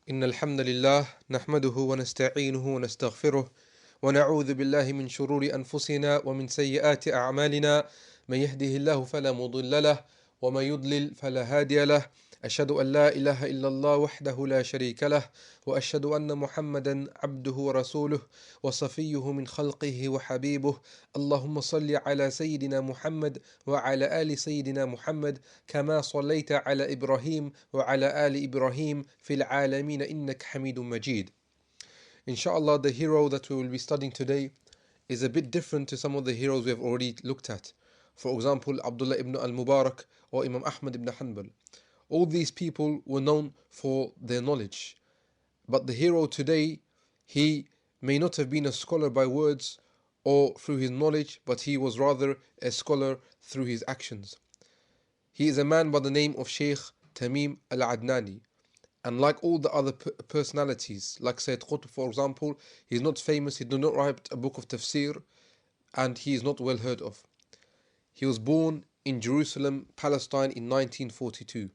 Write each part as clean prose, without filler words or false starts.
إن الحمد لله نحمده ونستعينه ونستغفره ونعوذ بالله من شرور أنفسنا ومن سيئات أعمالنا من يهده الله فلا مضل له ومن يضلل فلا هادي له أشهد أن لا إله إلا الله وحده لا شريك له وأشهد أن محمدا عبده ورسوله وصفيه من خلقه وحبيبه اللهم صل على سيدنا محمد وعلى آل سيدنا محمد كما صليت على إبراهيم وعلى آل إبراهيم في العالمين إنك حميد مجيد. Inshallah, the hero that we will be studying today is a bit different to some of the heroes we have already looked at. For example, Abdullah ibn al-Mubarak or Imam Ahmad ibn Hanbal. All these people were known for their knowledge. But the hero today, he may not have been a scholar by words or through his knowledge, but he was rather a scholar through his actions. He is a man by the name of Sheikh Tamim al-Adnani. And like all the other personalities, like Sayyid Qutb for example, he is not famous, he did not write a book of tafsir, and he is not well heard of. He was born in Jerusalem, Palestine in 1942.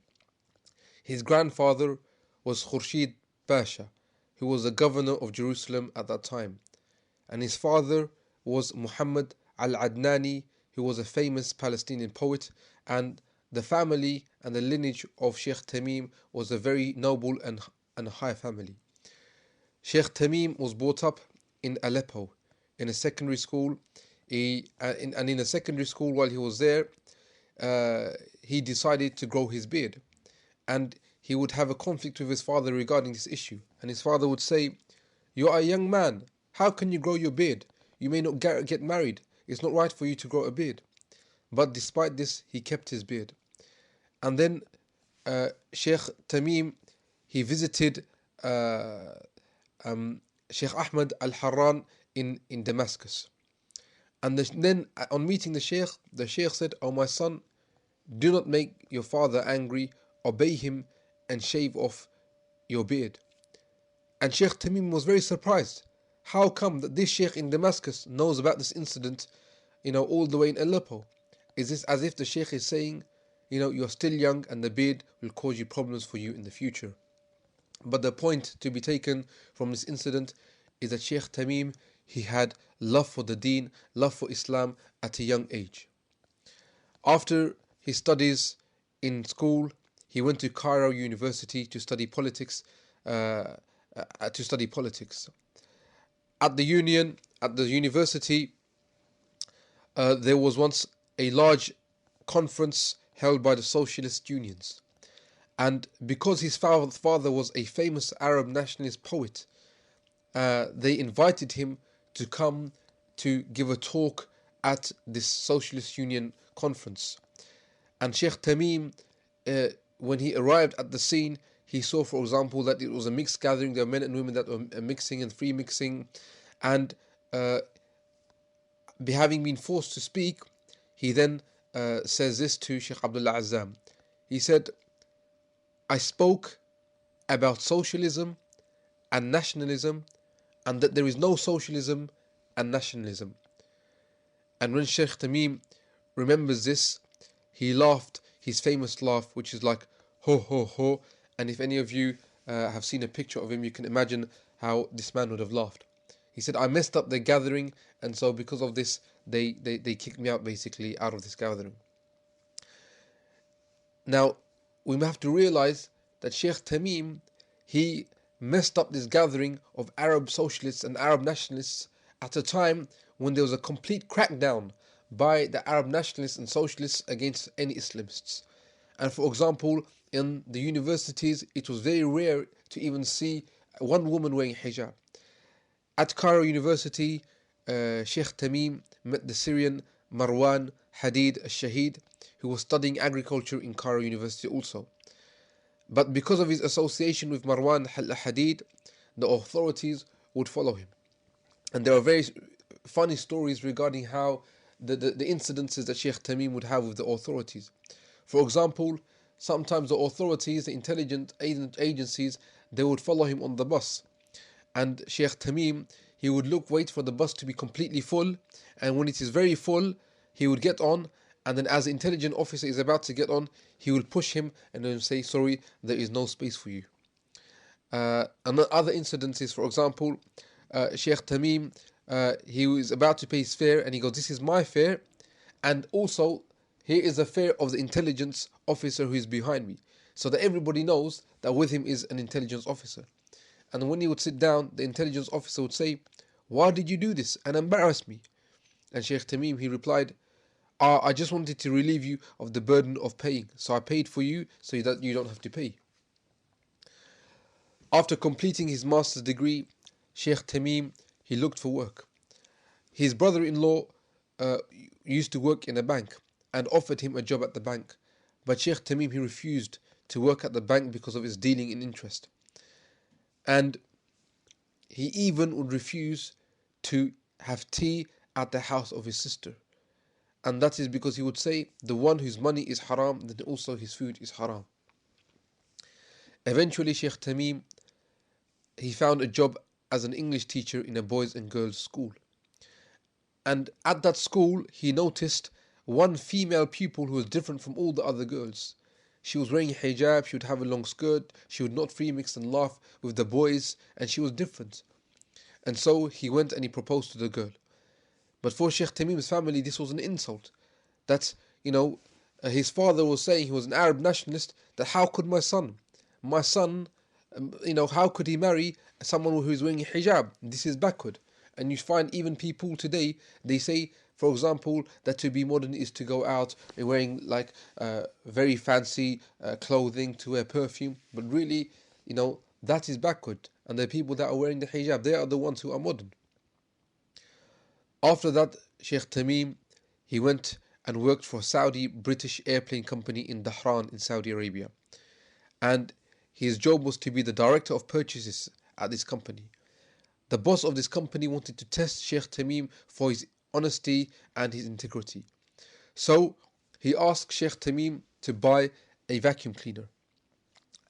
His grandfather was Khurshid Pasha, who was the governor of Jerusalem at that time. And his father was Muhammad al-Adnani, who was a famous Palestinian poet, and the family and the lineage of Sheikh Tamim was a very noble and high family. Sheikh Tamim was brought up in Aleppo in a secondary school. In a secondary school, while he was there, he decided to grow his beard. And he would have a conflict with his father regarding this issue. And his father would say, "You are a young man. How can you grow your beard? You may not get married. It's not right for you to grow a beard." But despite this, he kept his beard. And then Sheikh Tamim, he visited Sheikh Ahmad al-Harran in Damascus. And then on meeting the Sheikh said, "Oh my son, do not make your father angry, obey him and shave off your beard." And Sheikh Tamim was very surprised. How come that this Sheikh in Damascus knows about this incident, all the way in Aleppo? Is this as if the Sheikh is saying, you're still young and the beard will cause you problems for you in the future? But the point to be taken from this incident is that Sheikh Tamim, he had love for the deen, love for Islam at a young age. After his studies in school, he went to Cairo University to study politics. At the university, there was once a large conference held by the socialist unions. And because his father was a famous Arab nationalist poet, they invited him to come to give a talk at this socialist union conference. And Sheikh Tamim, when he arrived at the scene, he saw, for example, that it was a mixed gathering. There were men and women that were mixing and free mixing. And having been forced to speak, he then says this to Sheikh Abdullah Azzam. He said, "I spoke about socialism and nationalism, and that there is no socialism and nationalism." And when Sheikh Tamim remembers this, he laughed his famous laugh, which is like ho ho ho. And if any of you have seen a picture of him, you can imagine how this man would have laughed. He said, "I messed up the gathering, and so because of this, they kicked me out basically out of this gathering." Now, we have to realize that Sheikh Tamim, he messed up this gathering of Arab socialists and Arab nationalists at a time when there was a complete crackdown by the Arab nationalists and socialists against any Islamists. And for example, in the universities, it was very rare to even see one woman wearing hijab. At Cairo University, Sheikh Tamim met the Syrian Marwan Hadid al-Shahid, who was studying agriculture in Cairo University also. But because of his association with Marwan al-Hadid, the authorities would follow him. And there are very funny stories regarding how the incidences that Sheikh Tamim would have with the authorities. For example, sometimes the authorities, the intelligence agencies, they would follow him on the bus. And Sheikh Tamim, he would wait for the bus to be completely full, and when it is very full, he would get on, and then as the intelligent officer is about to get on, he will push him and then say, "Sorry, there is no space for you." And other incidences, for example, Sheikh Tamim, he was about to pay his fare and he goes, "This is my fare, and also here is the fare of the intelligence officer who is behind me," so that everybody knows that with him is an intelligence officer. And when he would sit down, the intelligence officer would say, "Why did you do this and embarrass me?" And Sheikh Tamim, he replied, "I just wanted to relieve you of the burden of paying, so I paid for you so that you don't have to pay." After completing his master's degree, Sheikh Tamim, he looked for work. His brother-in-law used to work in a bank and offered him a job at the bank. But Sheikh Tamim, he refused to work at the bank because of his dealing in interest. And he even would refuse to have tea at the house of his sister. And that is because he would say, the one whose money is haram, then also his food is haram. Eventually, Sheikh Tamim, he found a job as an English teacher in a boys and girls school. And at that school, he noticed one female pupil who was different from all the other girls. She was wearing hijab, she would have a long skirt, she would not free mix and laugh with the boys, and she was different. And so he went and he proposed to the girl. But for Sheikh Tamim's family, this was an insult. That, his father was saying, he was an Arab nationalist, that how could my son, how could he marry someone who is wearing hijab? This is backward. And you find even people today, they say, for example, that to be modern is to go out wearing very fancy clothing, to wear perfume. But really, that is backward. And the people that are wearing the hijab, they are the ones who are modern. After that, Sheikh Tamim, he went and worked for a Saudi British airplane company in Dhahran in Saudi Arabia. And his job was to be the director of purchases at this company. The boss of this company wanted to test Sheikh Tamim for his honesty and his integrity. So he asked Sheikh Tamim to buy a vacuum cleaner.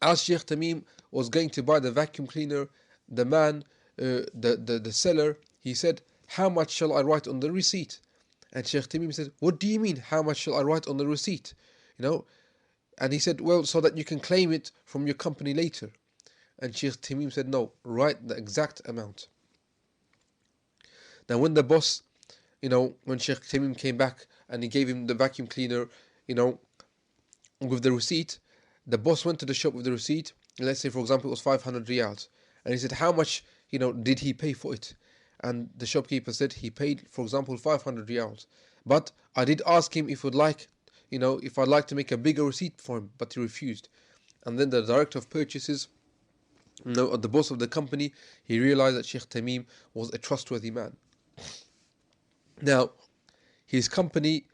As Sheikh Tamim was going to buy the vacuum cleaner, the man, the seller, he said, "How much shall I write on the receipt?" And Sheikh Tamim said, "What do you mean, how much shall I write on the receipt?" And he said, "Well, so that you can claim it from your company later." And Sheikh Tamim said, "No, write the exact amount." Now when the boss, when Sheikh Tamim came back and he gave him the vacuum cleaner, with the receipt, the boss went to the shop with the receipt. Let's say, for example, it was 500 riyals. And he said, "How much, did he pay for it?" And the shopkeeper said he paid, for example, 500 riyals. But I did ask him if I'd like to make a bigger receipt for him, but he refused. And then the director of purchases, the boss of the company, he realized that Sheikh Tamim was a trustworthy man. Now, his company,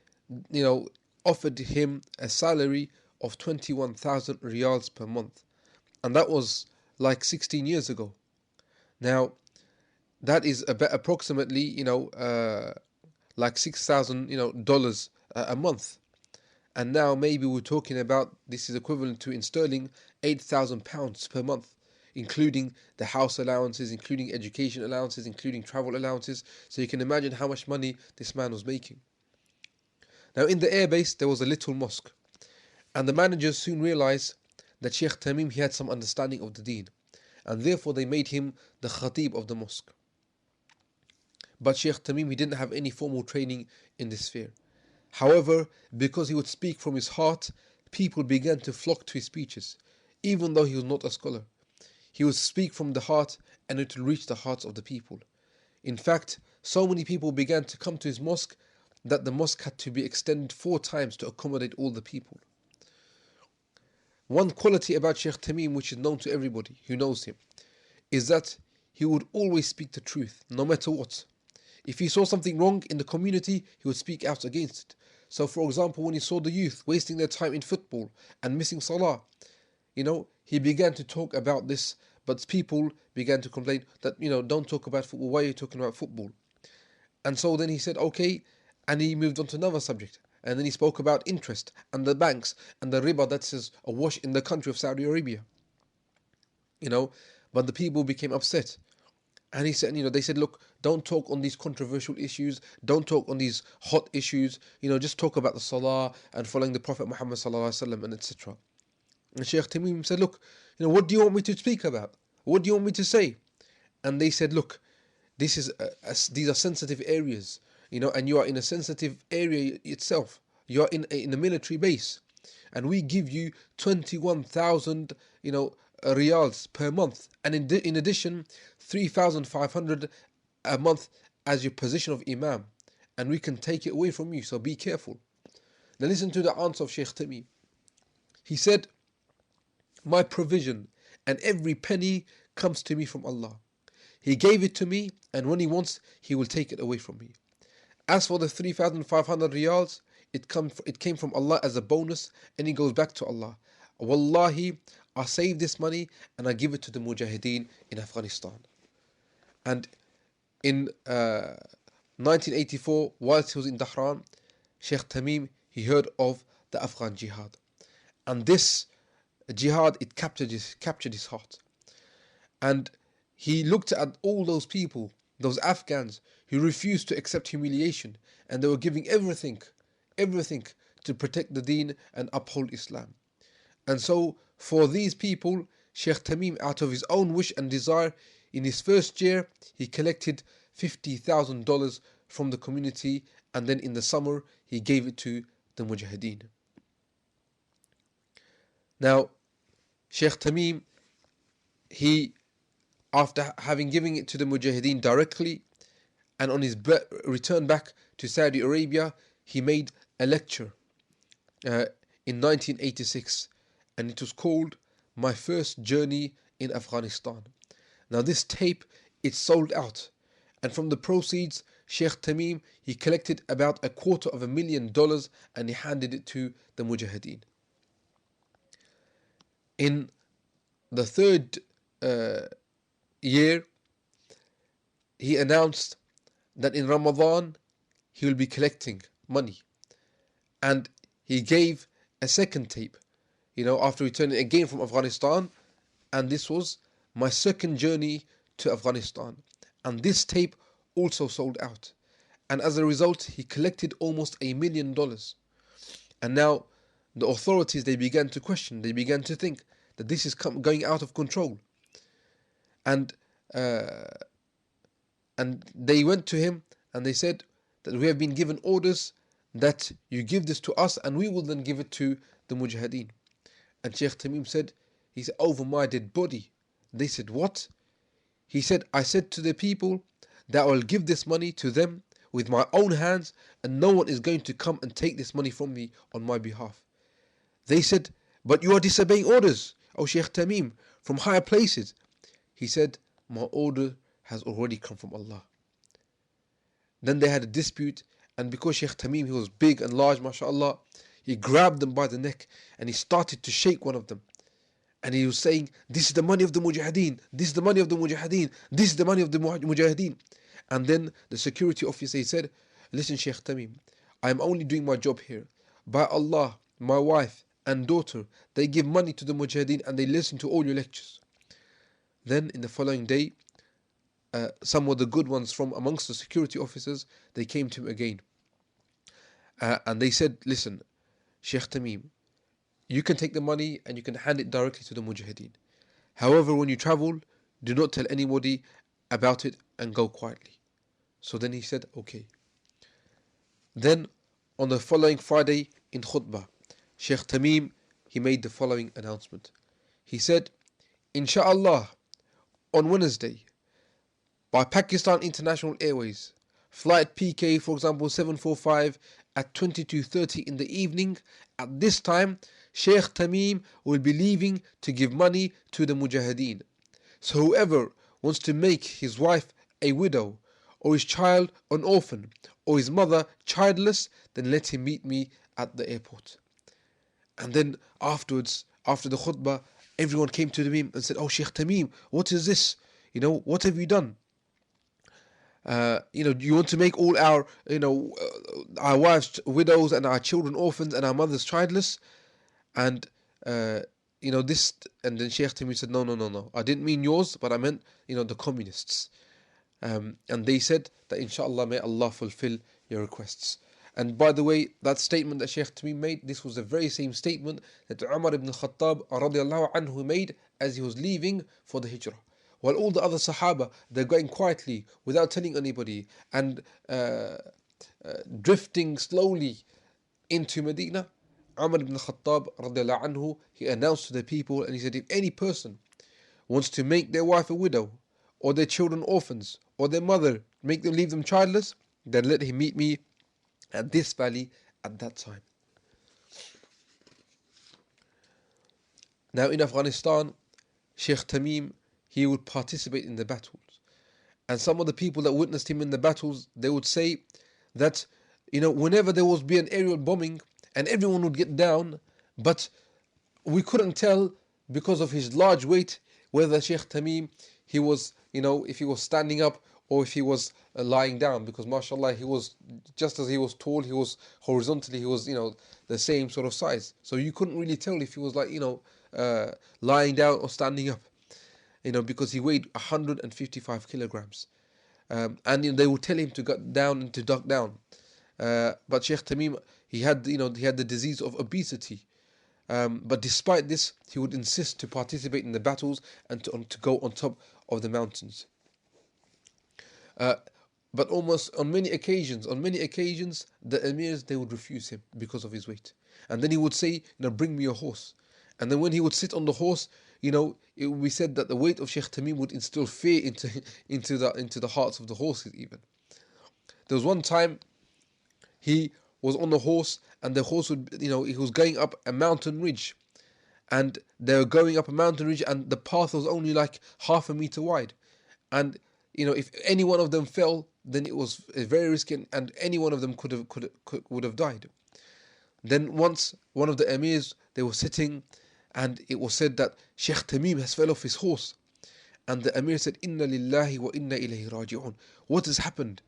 offered him a salary of 21,000 riyals per month. And that was like 16 years ago. Now, that is approximately, like $6,000, dollars a month. And now maybe we're talking about, this is equivalent to, in sterling, £8,000 per month, including the house allowances, including education allowances, including travel allowances. So you can imagine how much money this man was making. Now in the airbase, there was a little mosque. And the managers soon realized that Sheikh Tamim, he had some understanding of the deen. And therefore they made him the khatib of the mosque. But Sheikh Tamim, he didn't have any formal training in this sphere. However, because he would speak from his heart, people began to flock to his speeches, even though he was not a scholar. He would speak from the heart and it would reach the hearts of the people. In fact, so many people began to come to his mosque that the mosque had to be extended 4 times to accommodate all the people. One quality about Sheikh Tamim, which is known to everybody who knows him, is that he would always speak the truth, no matter what. If he saw something wrong in the community, he would speak out against it. So for example, when he saw the youth wasting their time in football and missing salah, he began to talk about this, but people began to complain that, don't talk about football, why are you talking about football? And so then he said, okay, and he moved on to another subject. And then he spoke about interest and the banks and the riba that is awash in the country of Saudi Arabia. But the people became upset. And he said, they said, look, don't talk on these controversial issues, don't talk on these hot issues, just talk about the salah and following the Prophet Muhammad sallallahu alaihi wasallam and etc. And Shaykh Tamim said, look, what do you want me to speak about? what do you want me to say? And they said, look, these are sensitive areas, and you are in a sensitive area itself. You are in a military base, and we give you 21,000, riyals per month, and in addition, 3,500 a month as your position of imam, and we can take it away from you. So be careful. Now listen to the answer of Sheikh Tamim. He said, my provision and every penny comes to me from Allah. He gave it to me, and when He wants, He will take it away from me. As for the 3,500 riyals, it came from Allah as a bonus, and it goes back to Allah. Wallahi, I save this money and I give it to the Mujahideen in Afghanistan. And in 1984, whilst he was in Dahran, Sheikh Tamim, he heard of the Afghan jihad. And this jihad, it captured his heart. And he looked at all those people, those Afghans, who refused to accept humiliation, and they were giving everything to protect the deen and uphold Islam. And so for these people, Sheikh Tamim, out of his own wish and desire, in his first year, he collected $50,000 from the community, and then in the summer, he gave it to the Mujahideen. Now, Sheikh Tamim, he, after having given it to the Mujahideen directly, and on his return back to Saudi Arabia, he made a lecture in 1986, and it was called My First Journey in Afghanistan. Now this tape, it sold out, and from the proceeds, Sheikh Tamim, he collected about $250,000, and he handed it to the Mujahideen. In the third year, he announced that in Ramadan he will be collecting money, and he gave a second tape, after returning again from Afghanistan, and this was My Second Journey to Afghanistan, and this tape also sold out, and as a result he collected almost $1 million. And now the authorities, they began to question, they began to think that this is going out of control, and they went to him and they said that we have been given orders that you give this to us and we will then give it to the Mujahideen. And Sheikh Tamim said, over my dead body. They said, what? He said, I said to the people that I will give this money to them with my own hands, and no one is going to come and take this money from me on my behalf. They said, but you are disobeying orders, O Sheikh Tamim, from higher places. He said, my order has already come from Allah. Then they had a dispute, and because Sheikh Tamim, he was big and large, mashallah, he grabbed them by the neck and he started to shake one of them. And he was saying, this is the money of the Mujahideen, this is the money of the Mujahideen, this is the money of the Mujahideen. And then the security officer, he said, listen Sheikh Tamim, I am only doing my job here. By Allah, my wife and daughter, they give money to the Mujahideen and they listen to all your lectures. Then in the following day, some of the good ones from amongst the security officers, they came to him again. And they said, listen, Sheikh Tamim, you can take the money and you can hand it directly to the Mujahideen. However, when you travel, do not tell anybody about it and go quietly. So then he said, okay. Then on the following Friday in khutbah, Sheikh Tamim, he made the following announcement. He said, Insha'Allah, on Wednesday, by Pakistan International Airways, flight PK, for example, 745, at 22:30 in the evening, at this time, Sheikh Tamim will be leaving to give money to the Mujahideen. So whoever wants to make his wife a widow, or his child an orphan, or his mother childless, then let him meet me at the airport. And then afterwards, after the khutbah, everyone came to him and said, oh Sheikh Tamim, what is this? What have you done? Do you want to make all our, our wives widows and our children orphans and our mothers childless? And, this, and then Sheikh Tamim said, no, I didn't mean yours, but I meant, the communists. And they said that inshallah, may Allah fulfill your requests. And by the way, that statement that Sheikh Tamim made, this was the very same statement that Umar ibn Khattab radiallahu anhu made as he was leaving for the hijrah. while all the other Sahaba, they're going quietly without telling anybody and drifting slowly into Medina. Umar ibn Khattab radiallahu anhu, he announced to the people and he said, if any person wants to make their wife a widow, or their children orphans, or their mother, leave them childless, then let him meet me at this valley at that time. Now in Afghanistan, Sheikh Tamim, he would participate in the battles. And some of the people that witnessed him in the battles, they would say that, whenever there was be an aerial bombing and everyone would get down, but we couldn't tell because of his large weight whether Sheikh Tamim, he was, if he was standing up or if he was lying down, because mashallah, he was, just as he was tall, he was horizontally, he was, the same sort of size. So you couldn't really tell if he was like, lying down or standing up, because he weighed 155 kilograms. And they would tell him to get down and to duck down. But Sheikh Tamim, he had the disease of obesity. But despite this, he would insist to participate in the battles and to go on top of the mountains. But almost on many occasions, the emirs, they would refuse him because of his weight. And then he would say, bring me a horse. And then when he would sit on the horse, it would be said that the weight of Sheikh Tamim would instill fear into the hearts of the horses even. There was one time he was on the horse and the horse would, he was going up a mountain ridge. And they were going up a mountain ridge and the path was only like half a meter wide. And, if any one of them fell, then it was very risky and any one of them would have died. Then once one of the emirs, they were sitting and it was said that Sheikh Tamim has fell off his horse. And the emir said, Inna lillahi wa inna ilayhi raji'un. What has happened?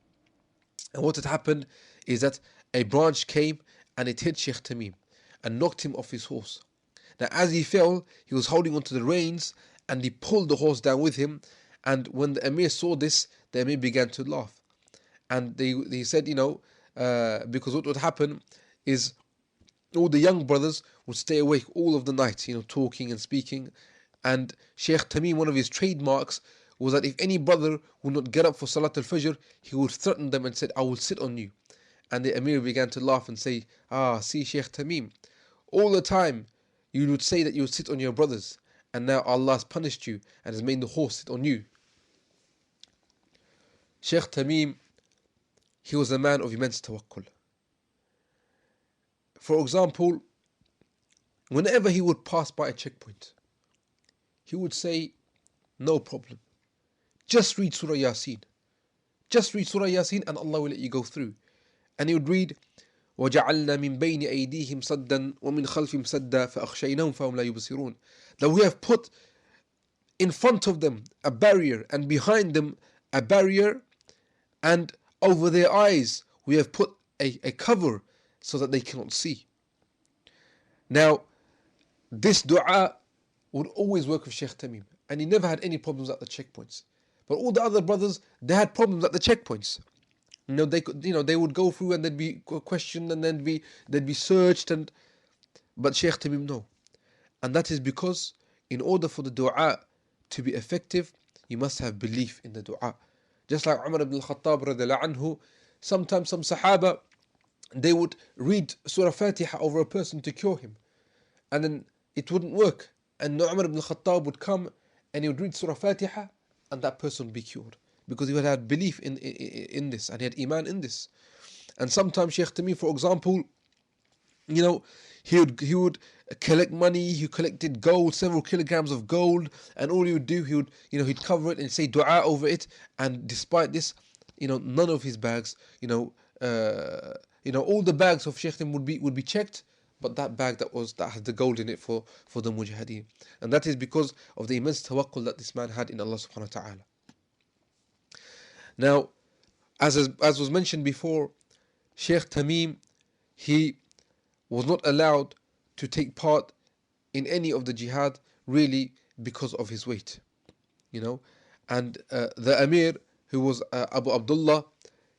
And what had happened is that a branch came and it hit Sheikh Tamim and knocked him off his horse. Now as he fell, he was holding onto the reins and he pulled the horse down with him. And when the emir saw this, the emir began to laugh. And they said, because what would happen is all the young brothers would stay awake all of the night, talking and speaking. And Sheikh Tamim, one of his trademarks was that if any brother would not get up for Salat al-Fajr, he would threaten them and said, I will sit on you. And the emir began to laugh and say, see Sheikh Tamim, all the time you would say that you would sit on your brothers, and now Allah has punished you and has made the horse sit on you. Sheikh Tamim, he was a man of immense tawakkul. For example, whenever he would pass by a checkpoint, he would say, no problem, just read Surah Yasin. Just read Surah Yasin and Allah will let you go through. And he would read, وَجَعَلْنَا مِن بَيْنِ أَيْدِيهِمْ صَدًّا وَمِنْ خَلْفِهِمْ صَدًّا فَأَخْشَيْنَهُمْ فَهُمْ لَا يُبْصِرُونَ. That we have put in front of them a barrier and behind them a barrier, and over their eyes we have put a cover so that they cannot see. Now, this dua would always work with Sheikh Tamim, and he never had any problems at the checkpoints. But all the other brothers, they had problems at the checkpoints. They would go through and they'd be questioned and then they'd be searched, but Sheikh Tamim, no. And that is because in order for the dua to be effective, you must have belief in the dua. Just like Umar ibn Khattab radiallahu anhu, sometimes some Sahaba, they would read Surah Fatiha over a person to cure him, and then it wouldn't work. And Umar ibn Khattab would come and he would read Surah Fatiha and that person would be cured, because he would have belief in this and he had iman in this. And sometimes Sheikh Tamim, for example, he would collect money. He collected gold, several kilograms of gold, and all he would do, he'd cover it and say dua over it. And despite this, none of his bags, all the bags of Sheikh Tamim would be checked, but that bag that had the gold in it for the mujahideen. And that is because of the immense tawakkul that this man had in Allah subhanahu wa ta'ala. Now, as was mentioned before, Sheikh Tamim, he was not allowed to take part in any of the jihad really because of his weight. And the Amir, who was Abu Abdullah,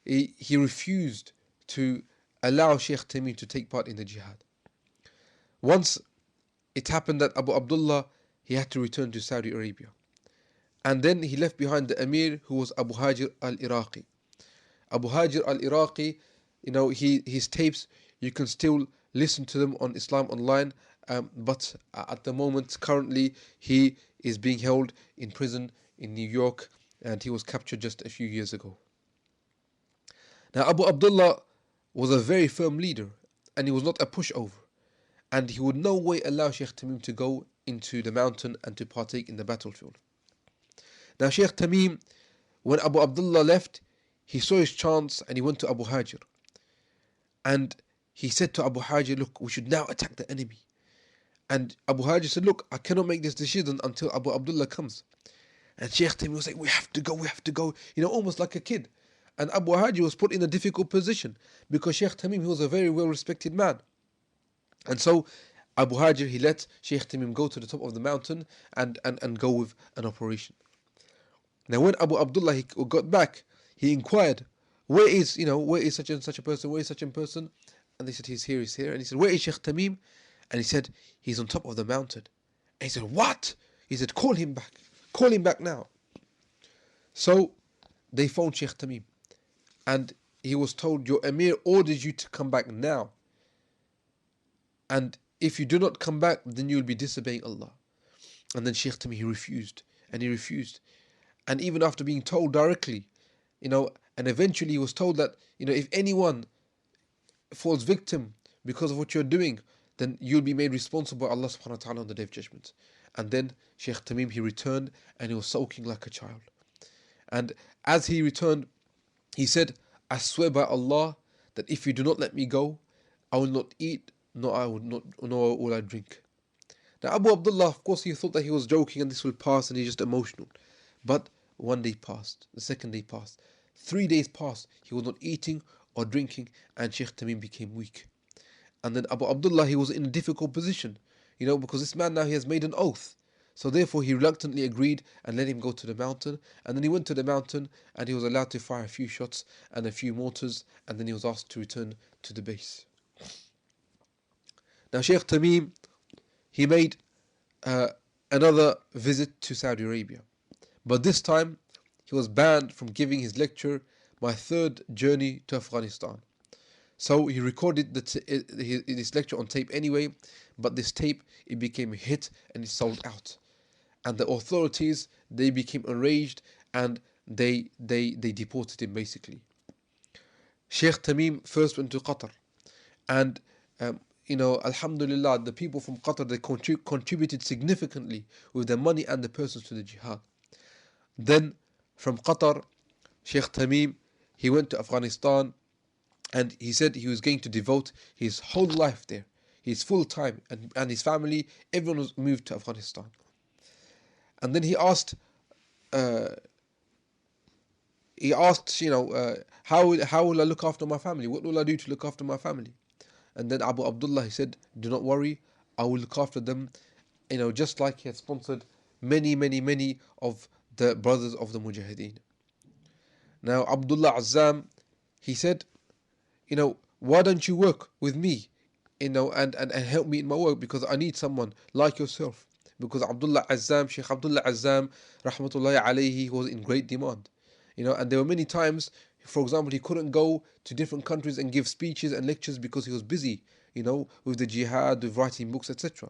he refused to allow Sheikh Tamim to take part in the jihad. Once it happened that Abu Abdullah, he had to return to Saudi Arabia. And then he left behind the Emir, who was Abu Hajir al-Iraqi. Abu Hajir al-Iraqi, his tapes, you can still listen to them on Islam Online, but at the moment, currently, he is being held in prison in New York, and he was captured just a few years ago. Now, Abu Abdullah was a very firm leader, and he was not a pushover, and he would no way allow Sheikh Tamim to go into the mountain and to partake in the battlefield. Now, Sheikh Tamim, when Abu Abdullah left, he saw his chance and he went to Abu Hajir. And he said to Abu Hajir, look, we should now attack the enemy. And Abu Hajir said, look, I cannot make this decision until Abu Abdullah comes. And Sheikh Tamim was like, we have to go, almost like a kid. And Abu Hajir was put in a difficult position because Sheikh Tamim, he was a very well-respected man. And so Abu Hajir, he let Sheikh Tamim go to the top of the mountain and go with an operation. Now when Abu Abdullah he got back, he inquired, where is such and such a person, where is such a person? And they said, he's here. And he said, where is Sheikh Tamim? And he said, he's on top of the mountain. And he said, what? He said, call him back now. So they phoned Sheikh Tamim, and he was told, your Emir orders you to come back now. And if you do not come back, then you will be disobeying Allah. And then Sheikh Tamim, he refused. And even after being told directly, and eventually he was told that, if anyone falls victim because of what you're doing, then you'll be made responsible by Allah subhanahu wa ta'ala on the Day of Judgment. And then Sheikh Tamim, he returned and he was sulking like a child. And as he returned, he said, I swear by Allah that if you do not let me go, I will not eat, nor will I drink. Now Abu Abdullah, of course, he thought that he was joking and this will pass and he's just emotional. But one day passed, the second day passed, 3 days passed, he was not eating or drinking, and Sheikh Tamim became weak. And then Abu Abdullah, he was in a difficult position, because this man now, he has made an oath. So therefore he reluctantly agreed and let him go to the mountain. And then he went to the mountain and he was allowed to fire a few shots and a few mortars, and then he was asked to return to the base. Now Sheikh Tamim, he made another visit to Saudi Arabia. But this time, he was banned from giving his lecture, My Third Journey to Afghanistan. So he recorded this lecture on tape anyway, but this tape, it became a hit and it sold out. And the authorities, they became enraged and they deported him basically. Sheikh Tamim first went to Qatar. And, Alhamdulillah, the people from Qatar, they contributed significantly with their money and the persons to the jihad. Then from Qatar, Sheikh Tamim, he went to Afghanistan, and he said he was going to devote his whole life there, his full time, and his family, everyone was moved to Afghanistan. And then he asked, how will I look after my family? What will I do to look after my family? And then Abu Abdullah, he said, do not worry, I will look after them, just like he had sponsored many of the brothers of the Mujahideen. Now Abdullah Azzam, he said, why don't you work with me, and help me in my work, because I need someone like yourself. Because Sheikh Abdullah Azzam, rahmatullahi alayhi, was in great demand. And there were many times, for example, he couldn't go to different countries and give speeches and lectures because he was busy, with the jihad, with writing books, etc.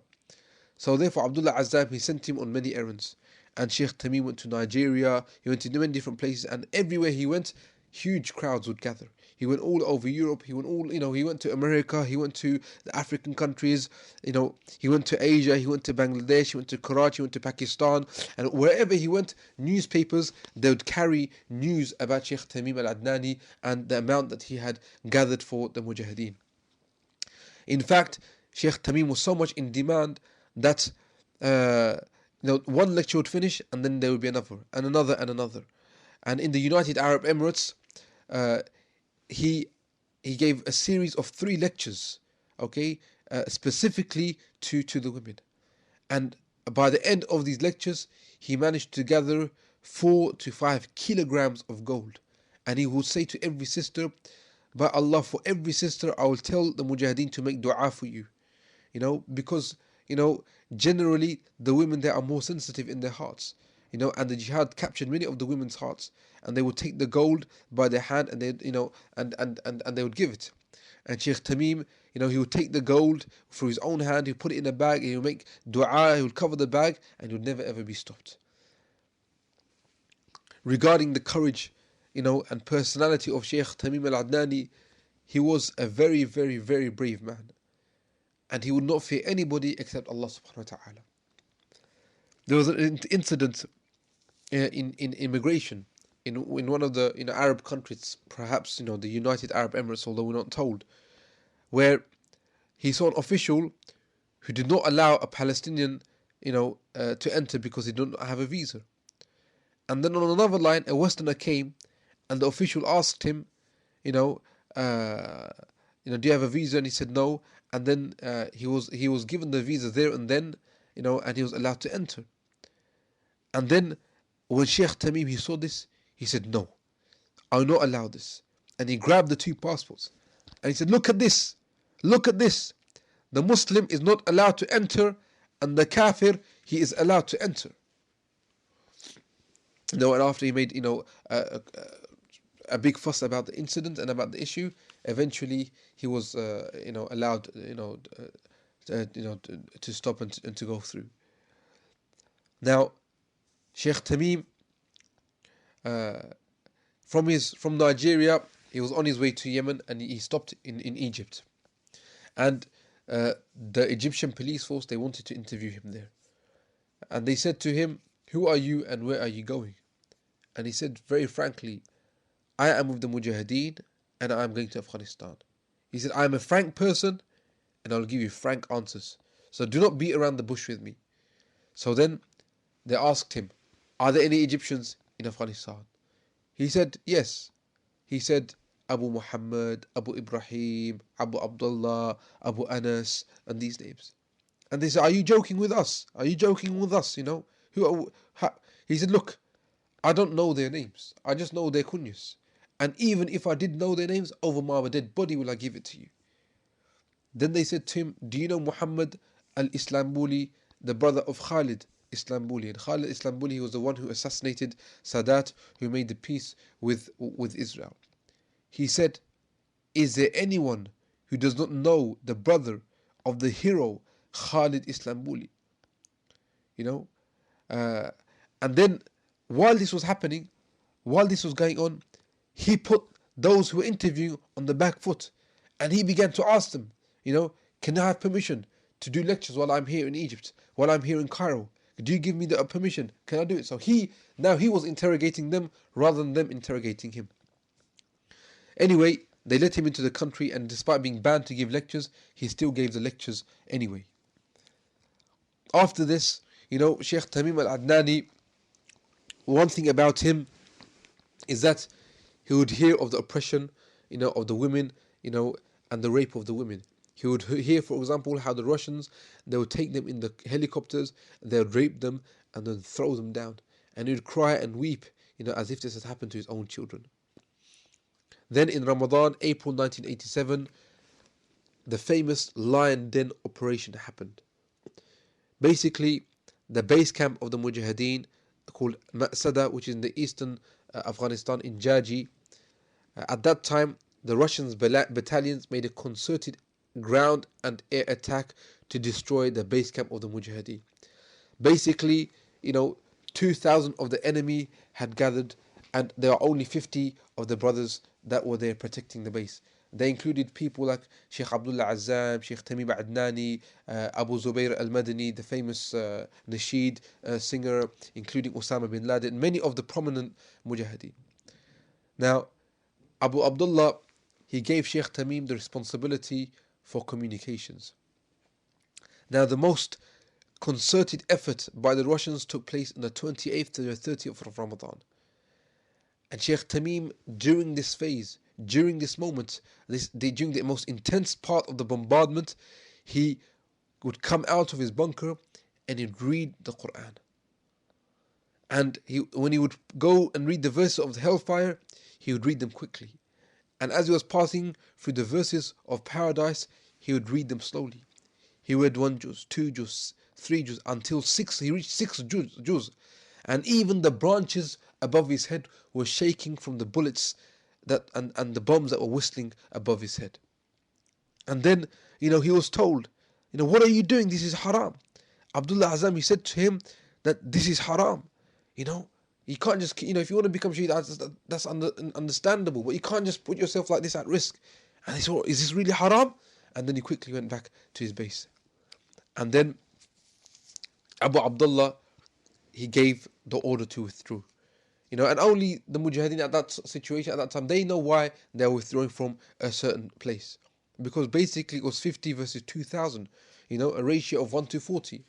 So therefore Abdullah Azzam, he sent him on many errands. And Sheikh Tamim went to Nigeria, he went to many different places, and everywhere he went, huge crowds would gather. He went all over Europe, he went to America, he went to the African countries, he went to Asia, he went to Bangladesh, he went to Karachi, he went to Pakistan, and wherever he went, newspapers, they would carry news about Sheikh Tamim al-Adnani and the amount that he had gathered for the Mujahideen. In fact, Sheikh Tamim was so much in demand that one lecture would finish and then there would be another and another and another. And in the United Arab Emirates, he gave a series of 3 lectures, specifically to the women. And by the end of these lectures, he managed to gather 4 to 5 kilograms of gold. And he would say to every sister, by Allah, for every sister, I will tell the Mujahideen to make dua for you. Because generally the women, they are more sensitive in their hearts. and the jihad captured many of the women's hearts, and they would take the gold by their hand, and they, and they would give it. And Sheikh Tamim, he would take the gold through his own hand, he would put it in a bag, he would make dua, he would cover the bag, and he would never ever be stopped. Regarding the courage, and personality of Sheikh Tamim al-Adnani, he was a very, very, very brave man. And he would not fear anybody except Allah subhanahu wa ta'ala. There was an incident in immigration in one of the Arab countries, perhaps the United Arab Emirates, although we're not told, where he saw an official who did not allow a Palestinian to enter because he did not have a visa. And then on another line, a Westerner came, and the official asked him, do you have a visa? And he said no. And then he was given the visa there and then, and he was allowed to enter. And then when Sheikh Tamim, he saw this, he said, no, I will not allow this. And he grabbed the two passports. And he said, look at this. Look at this. The Muslim is not allowed to enter, and the Kafir, he is allowed to enter. And after he made, a big fuss about the incident and about the issue, eventually he was, allowed, to stop and to go through. Now, Sheikh Tamim, from Nigeria, he was on his way to Yemen, and he stopped in Egypt. And the Egyptian police force, they wanted to interview him there. And they said to him, who are you and where are you going? And he said very frankly, I am with the Mujahideen and I am going to Afghanistan. He said, I am a frank person and I'll give you frank answers. So do not beat around the bush with me. So then they asked him, are there any Egyptians in Afghanistan? He said, yes. He said, Abu Muhammad, Abu Ibrahim, Abu Abdullah, Abu Anas, and these names. And they said, are you joking with us? Are you joking with us? He said, look, I don't know their names. I just know their kunyas. And even if I did know their names, over my dead body will I give it to you. Then they said to him, do you know Muhammad al-Islambuli, the brother of Khalid Islambuli? And Khalid Islambuli, he was the one who assassinated Sadat, who made the peace with Israel. He said, is there anyone who does not know the brother of the hero Khalid Islambuli? And then while this was happening, while this was going on, he put those who were interviewing on the back foot, and he began to ask them, can I have permission to do lectures while I'm here in Egypt, while I'm here in Cairo? Do you give me the permission? Can I do it? So he was interrogating them rather than them interrogating him. Anyway, they let him into the country, and despite being banned to give lectures, he still gave the lectures anyway. After this, Sheikh Tamim al-Adnani, one thing about him is that he would hear of the oppression, of the women, and the rape of the women. He would hear, for example, how the Russians, they would take them in the helicopters, they would rape them, and then throw them down. And he would cry and weep, as if this had happened to his own children. Then in Ramadan, April 1987, the famous Lion Den operation happened. Basically, the base camp of the Mujahideen, called Ma'sada, which is in the eastern Afghanistan, in Jaji. At that time, the Russians battalions made a concerted ground and air attack to destroy the base camp of the Mujahideen. Basically, 2,000 of the enemy had gathered, and there are only 50 of the brothers that were there protecting the base. They included people like Sheikh Abdullah Azzam, Sheikh Tamim Adnani, Abu Zubair al-Madani, the famous Nasheed singer, including Osama bin Laden, many of the prominent Mujahideen. Now, Abu Abdullah, he gave Sheikh Tamim the responsibility for communications. Now, the most concerted effort by the Russians took place on the 28th to the 30th of Ramadan. And Sheikh Tamim, during this phase, during this moment, during the most intense part of the bombardment, he would come out of his bunker and he'd read the Quran. And when he would go and read the verses of the hellfire, he would read them quickly. And as he was passing through the verses of paradise, he would read them slowly. He read 1 juz, 2 juz, 3 juz, until 6. He reached 6 juz. And even the branches above his head were shaking from the bullets and the bombs that were whistling above his head. And then, he was told, what are you doing? This is haram. Abdullah Azam, he said to him that this is haram. You can't just, if you want to become Shaheed, that's understandable, but you can't just put yourself like this at risk. And he said, is this really haram? And then he quickly went back to his base. And then Abu Abdullah, he gave the order to withdraw. And only the Mujahideen at that situation, at that time, they know why they're withdrawing from a certain place. Because basically it was 50 versus 2,000, a ratio of 1 to 40.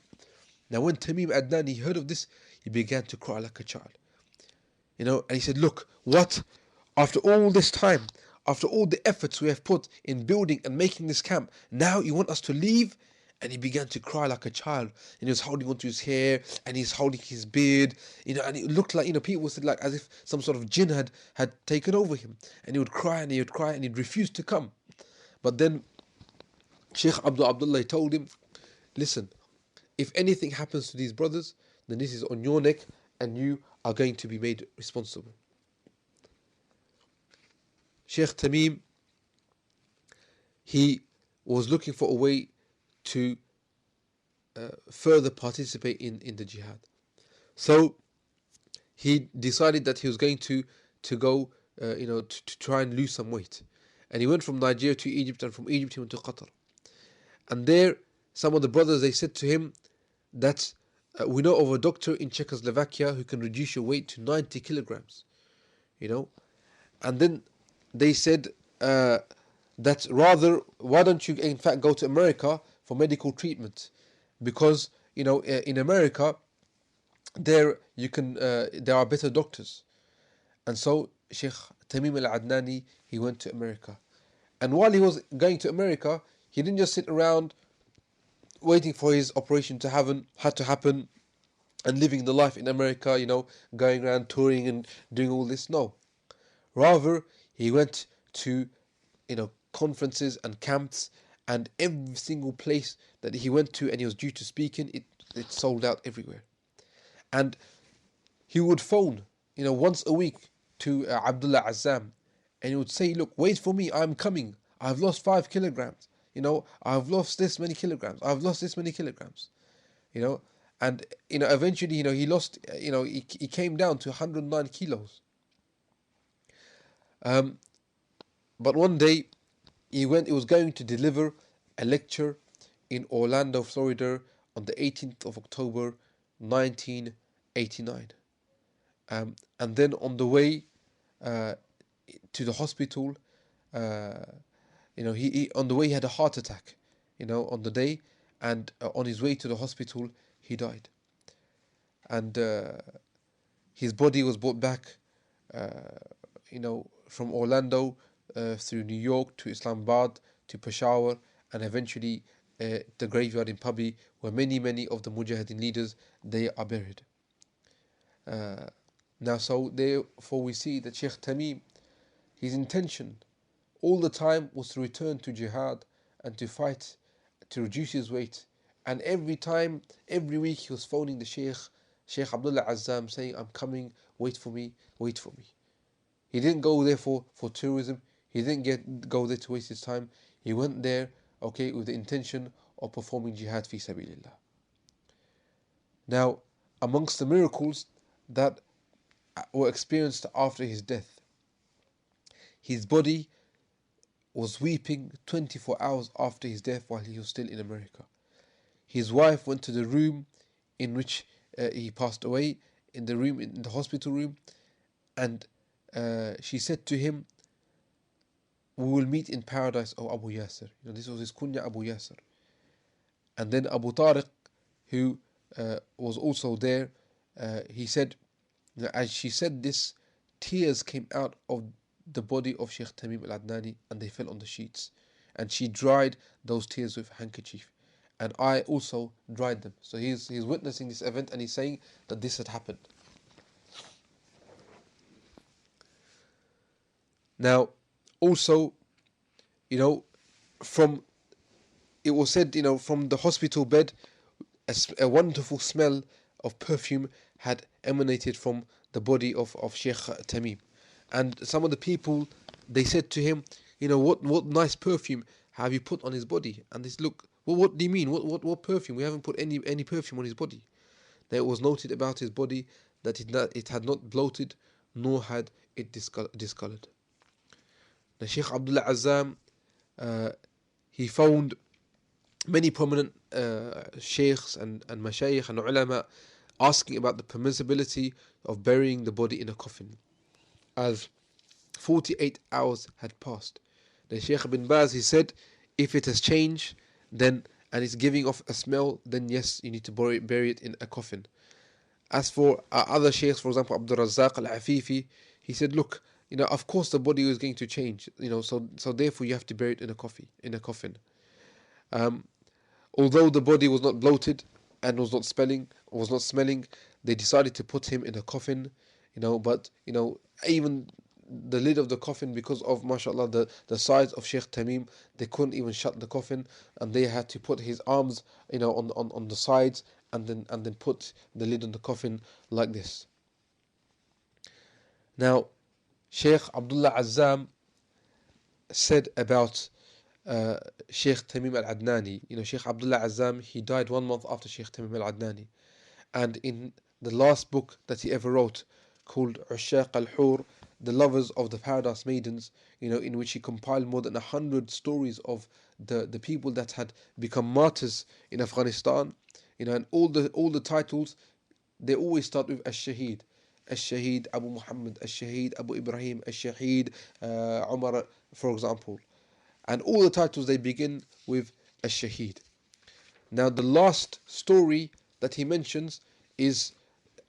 Now when Tamim Adnani heard of this, he began to cry like a child. And he said, look, what? After all this time, after all the efforts we have put in building and making this camp, now you want us to leave? And he began to cry like a child. And he was holding onto his hair, and he's holding his beard, and it looked like, people said, like as if some sort of jinn had taken over him. And he would cry and he would cry and he'd refuse to come. But then Sheikh Abdullah told him, listen, if anything happens to these brothers, then this is on your neck and you are going to be made responsible. Sheikh Tamim, he was looking for a way to further participate in the jihad. So he decided that he was going to go, to try and lose some weight. And he went from Nigeria to Egypt, and from Egypt he went to Qatar. And there, some of the brothers, they said to him that we know of a doctor in Czechoslovakia who can reduce your weight to 90 kilograms. And then they said that rather, why don't you in fact go to America for medical treatment? Because, in America, there are better doctors. And so Sheikh Tamim al-Adnani, he went to America. And while he was going to America, he didn't just sit around waiting for his operation to happen and living the life in America, going around touring and doing all this. No. Rather, he went to, conferences and camps, and every single place that he went to and he was due to speak in, it sold out everywhere. And he would phone, once a week to Abdullah Azzam, and he would say, look, wait for me, I'm coming. I've lost 5 kilograms. I've lost this many kilograms. I've lost this many kilograms. And, eventually, he lost, he came down to 109 kilos. But one day, he was going to deliver a lecture in Orlando, Florida, on the 18th of October, 1989. And then on the way to the hospital, he on the way he had a heart attack, on the day, and on his way to the hospital he died. And his body was brought back, from Orlando through New York to Islamabad to Peshawar, and eventually the graveyard in Pabi, where many of the Mujahideen leaders, they are buried. Now, so therefore we see that Sheikh Tamim, his intention all the time was to return to jihad and to fight, to reduce his weight. And every week he was phoning the Sheikh Abdullah Azzam, saying, I'm coming, wait for me. He didn't go there for tourism. He didn't go there to waste his time. He went there, with the intention of performing jihad fi sabilillah. Now, amongst the miracles that were experienced after his death, his body was weeping 24 hours after his death while he was still in America. His wife went to the room in which he passed away, in the hospital room, and she said to him, we will meet in paradise, O Abu Yasir. This was his kunya, Abu Yasir. And then Abu Tariq, who was also there, he said, as she said this, tears came out of the body of Sheikh Tamim al-Adnani and they fell on the sheets. And she dried those tears with a handkerchief. And I also dried them. So he's witnessing this event and he's saying that this had happened. Now, also, from it was said, from the hospital bed, a wonderful smell of perfume had emanated from the body of Sheikh Tamim. And some of the people, they said to him, what nice perfume have you put on his body? And they said, look, well, what do you mean? What perfume? We haven't put any perfume on his body. Now it was noted about his body that it had not bloated, nor had it discolored. Now Sheikh Abdullah Azzam, he found many prominent sheikhs and mashayikh and ulama asking about the permissibility of burying the body in a coffin, as 48 hours had passed. The Sheikh bin Baz, he said, if it has changed, then and it's giving off a smell, then yes, you need to bury it in a coffin. As for other sheikhs, for example, Abdul Razzaq al-Afifi, he said, look, of course the body is going to change, so therefore you have to bury it in a coffin. Although the body was not bloated and was not smelling, they decided to put him in a coffin, but even the lid of the coffin, because of, mashallah, the size of Sheikh Tamim, they couldn't even shut the coffin, and they had to put his arms, on the sides, and then put the lid on the coffin like this. Now, Sheikh Abdullah Azzam said about Sheikh Tamim al-Adnani. Sheikh Abdullah Azzam, he died 1 month after Sheikh Tamim al-Adnani, and in the last book that he ever wrote, called Ushaq al-Hur, the lovers of the paradise maidens, in which he compiled more than 100 stories of the people that had become martyrs in Afghanistan, and all the titles, they always start with Ash-Shaheed. Ash-Shaheed Abu Muhammad, Ash-Shaheed Abu Ibrahim, Ash-Shaheed Umar, for example. And all the titles, they begin with Ash-Shaheed. Now the last story that he mentions is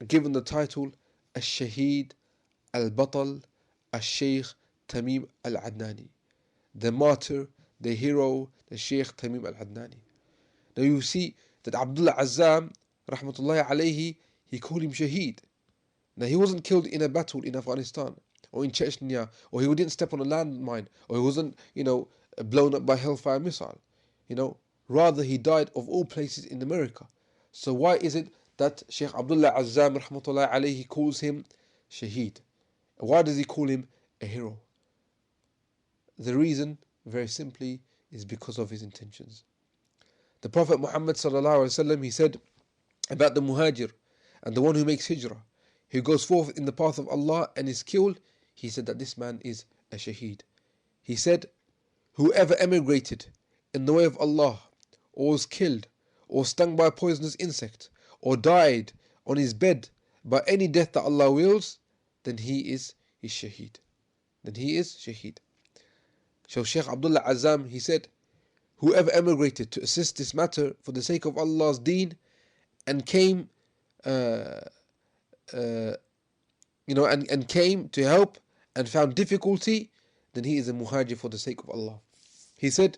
given the title Ash-Shaheed Al-Batal Al-Sheikh Tamim Al-Adnani. The martyr, the hero, the Sheikh Tamim Al-Adnani. Now you see that Abdullah Azzam, rahmatullahi alayhi, he called him Shaheed. Now he wasn't killed in a battle in Afghanistan or in Chechnya, or he didn't step on a landmine, or he wasn't, blown up by hellfire missile. Rather he died of all places in America. So why is it that Sheikh Abdullah Azzam, rahmatullahi alayhi, calls him Shaheed? Why does he call him a hero? The reason, very simply, is because of his intentions. The Prophet Muhammad sallallahu alaihi wasallam, he said about the muhajir and the one who makes hijrah, who goes forth in the path of Allah and is killed, he said that this man is a shaheed. He said, whoever emigrated in the way of Allah, or was killed, or stung by a poisonous insect, or died on his bed by any death that Allah wills, then he is shaheed. So Shaykh Abdullah Azzam, he said, whoever emigrated to assist this matter for the sake of Allah's deen, and came and came to help and found difficulty, then he is a muhajir for the sake of Allah. He said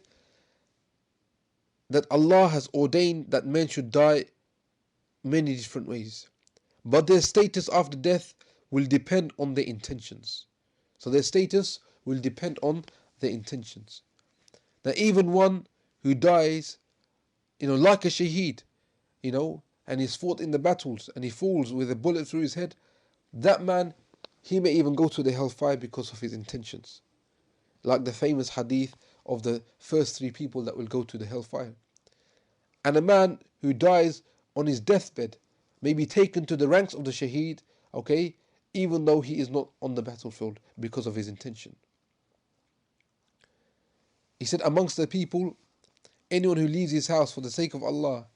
that Allah has ordained that men should die many different ways, but their status after death will depend on their intentions. So their status will depend on their intentions. Now even one who dies, like a shaheed, and he's fought in the battles and he falls with a bullet through his head, that man, he may even go to the hellfire because of his intentions. Like the famous hadith of the first 3 people that will go to the hellfire. And a man who dies on his deathbed may be taken to the ranks of the shaheed, even though he is not on the battlefield because of his intention. He said, amongst the people, anyone who leaves his house for the sake of Allah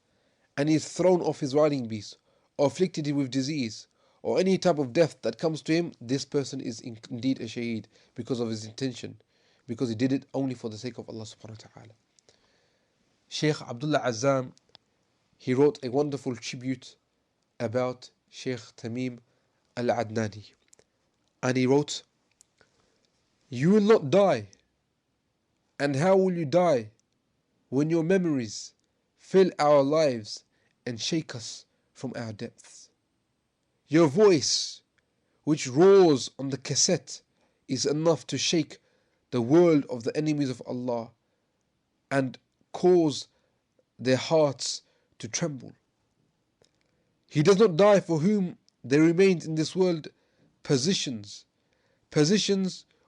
and is thrown off his riding beast, or afflicted with disease, or any type of death that comes to him, this person is indeed a shaheed because of his intention, because he did it only for the sake of Allah subhanahu wa ta'ala. Sheikh Abdullah Azzam, he wrote a wonderful tribute about Sheikh Tamim al-Adnani. And he wrote, you will not die. And how will you die when your memories fill our lives and shake us from our depths? Your voice, which roars on the cassette, is enough to shake the world of the enemies of Allah and cause their hearts to tremble. He does not die for whom there remains in this world positions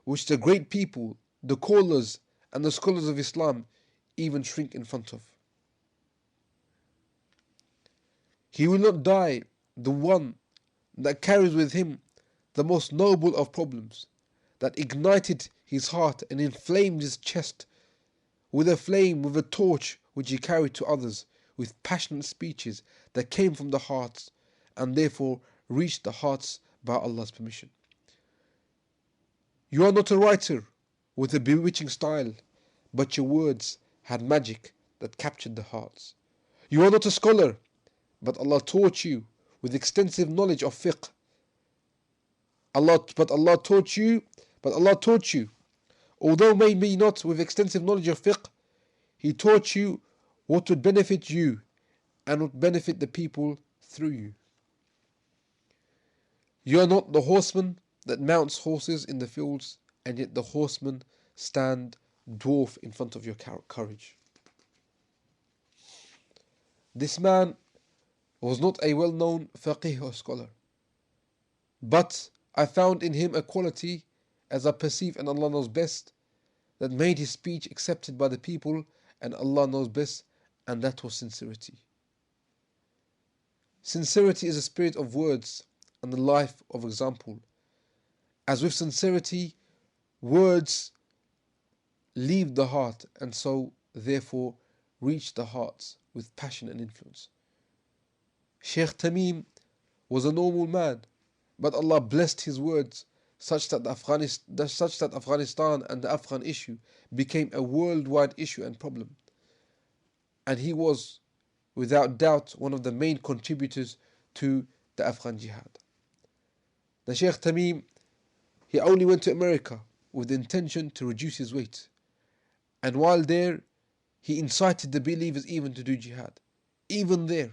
which the great people, the callers and the scholars of Islam even shrink in front of. He will not die, the one that carries with him the most noble of problems, that ignited his heart and inflamed his chest with a flame, with a torch which he carried to others, with passionate speeches that came from the hearts and therefore reached the hearts by Allah's permission. You are not a writer with a bewitching style, but your words had magic that captured the hearts. You are not a scholar, but Allah taught you with extensive knowledge of fiqh. Allah taught you, although maybe not with extensive knowledge of fiqh, He taught you what would benefit you and would benefit the people through you. You are not the horseman that mounts horses in the fields, and yet the horsemen stand dwarf in front of your courage. This man was not a well-known faqih or scholar, but I found in him a quality, as I perceive and Allah knows best, that made his speech accepted by the people, and Allah knows best, and that was sincerity. Sincerity is a spirit of words and the life of example. As with sincerity, words leave the heart and so therefore reach the hearts with passion and influence. Sheikh Tamim was a normal man, but Allah blessed his words such that Afghanistan and the Afghan issue became a worldwide issue and problem. And he was, without doubt, one of the main contributors to the Afghan jihad. The Sheikh Tamim, he only went to America with the intention to reduce his weight. And while there, he incited the believers even to do jihad. Even there.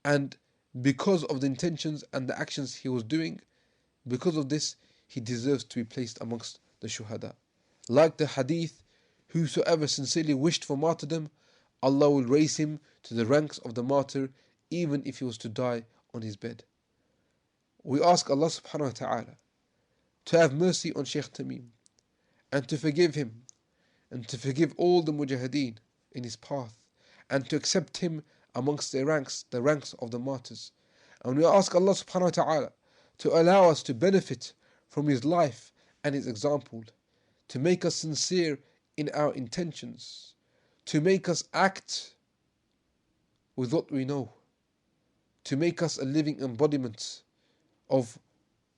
And because of the intentions and the actions he was doing, because of this, he deserves to be placed amongst the shuhada. Like the hadith, whosoever sincerely wished for martyrdom, Allah will raise him to the ranks of the martyr, even if he was to die on his bed. We ask Allah subhanahu wa ta'ala to have mercy on Shaykh Tamim, and to forgive him, and to forgive all the mujahideen in his path, and to accept him amongst the ranks of the martyrs. And we ask Allah subhanahu wa ta'ala to allow us to benefit from his life and his example, to make us sincere in our intentions, to make us act with what we know, to make us a living embodiment of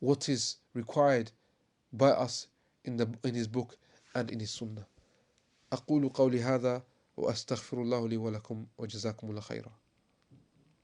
what is required by us in his book and in his sunnah. أقول قولي هذا وأستغفر الله لي ولكم وجزاكم الله خيرا.